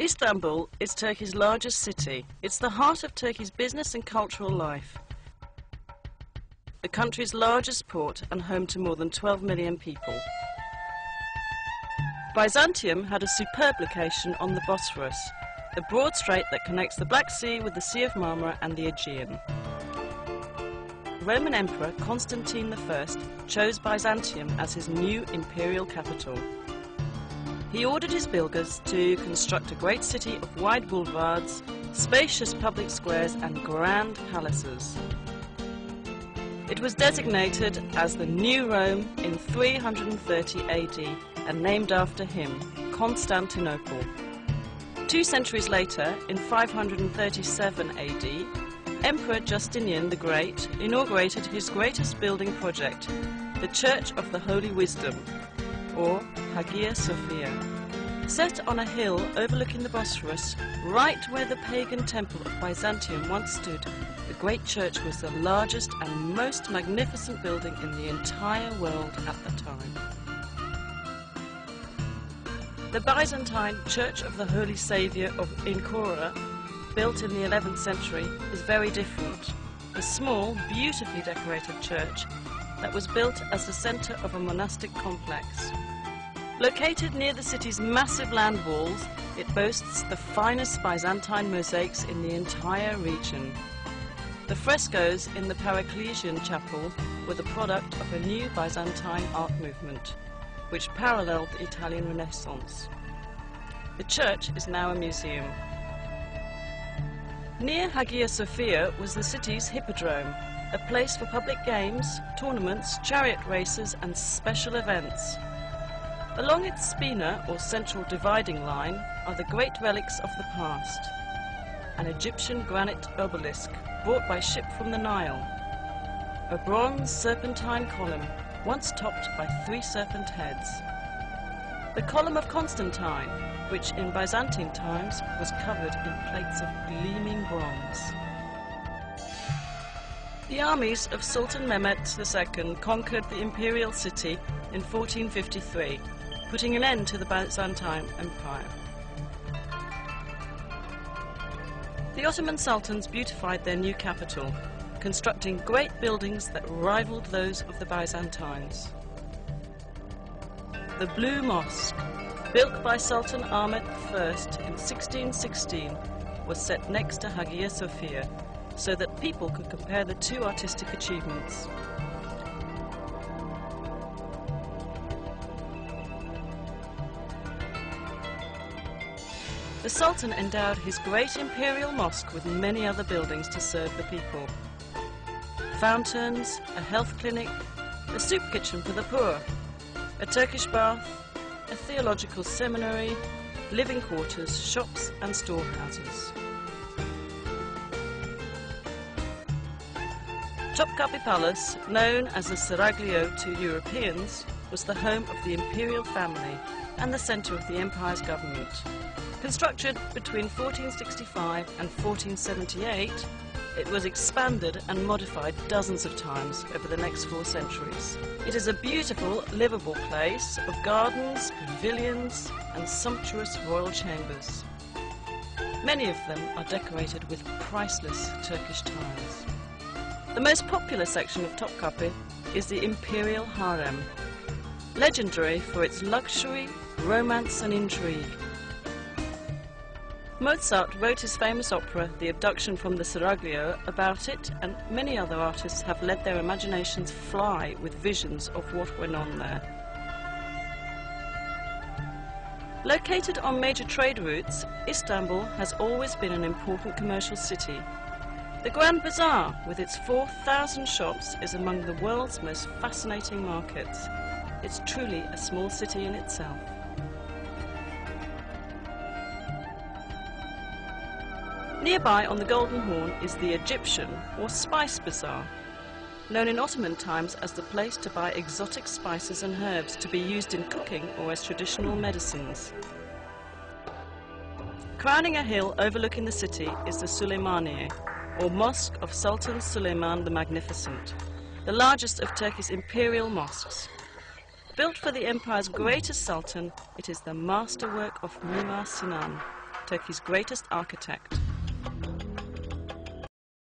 Istanbul is Turkey's largest city. It's the heart of Turkey's business and cultural life. The country's largest port and home to more than 12 million people. Byzantium had a superb location on the Bosphorus, the broad strait that connects the Black Sea with the Sea of Marmara and the Aegean. Roman Emperor Constantine I chose Byzantium as his new imperial capital. He ordered his builders to construct a great city of wide boulevards, spacious public squares and grand palaces. It was designated as the New Rome in 330 AD and named after him, Constantinople. 2 centuries later, in 537 AD, Emperor Justinian the Great inaugurated his greatest building project, the Church of the Holy Wisdom, or Hagia Sophia. Set on a hill overlooking the Bosphorus, right where the pagan temple of Byzantium once stood, the great church was the largest and most magnificent building in the entire world at the time. The Byzantine Church of the Holy Saviour of Ankara, built in the 11th century, is very different. A small, beautifully decorated church that was built as the centre of a monastic complex. Located near the city's massive land walls, it boasts the finest Byzantine mosaics in the entire region. The frescoes in the Paracelsian chapel were the product of a new Byzantine art movement, which paralleled the Italian Renaissance. The church is now a museum. Near Hagia Sophia was the city's hippodrome, a place for public games, tournaments, chariot races and special events. Along its spina, or central dividing line, are the great relics of the past. An Egyptian granite obelisk brought by ship from the Nile. A bronze serpentine column, once topped by 3 serpent heads. The column of Constantine, which in Byzantine times was covered in plates of gleaming bronze. The armies of Sultan Mehmet II conquered the imperial city in 1453, putting an end to the Byzantine Empire. The Ottoman sultans beautified their new capital, constructing great buildings that rivaled those of the Byzantines. The Blue Mosque, built by Sultan Ahmed I in 1616, was set next to Hagia Sophia so that people could compare the 2 artistic achievements. The Sultan endowed his great imperial mosque with many other buildings to serve the people. Fountains, a health clinic, a soup kitchen for the poor, a Turkish bath, a theological seminary, living quarters, shops and storehouses. Topkapi Palace, known as the Seraglio to Europeans, was the home of the imperial family and the centre of the empire's government. Constructed between 1465 and 1478, it was expanded and modified dozens of times over the next 4 centuries. It is a beautiful, livable place of gardens, pavilions and sumptuous royal chambers. Many of them are decorated with priceless Turkish tiles. The most popular section of Topkapi is the Imperial Harem, legendary for its luxury, romance and intrigue. Mozart wrote his famous opera, The Abduction from the Seraglio, about it, and many other artists have let their imaginations fly with visions of what went on there. Located on major trade routes, Istanbul has always been an important commercial city. The Grand Bazaar, with its 4,000 shops, is among the world's most fascinating markets. It's truly a small city in itself. Nearby on the Golden Horn is the Egyptian or Spice Bazaar, known in Ottoman times as the place to buy exotic spices and herbs to be used in cooking or as traditional medicines. Crowning a hill overlooking the city is the Süleymaniye, or Mosque of Sultan Süleyman the Magnificent, the largest of Turkey's imperial mosques. Built for the empire's greatest sultan, it is the masterwork of Mimar Sinan, Turkey's greatest architect.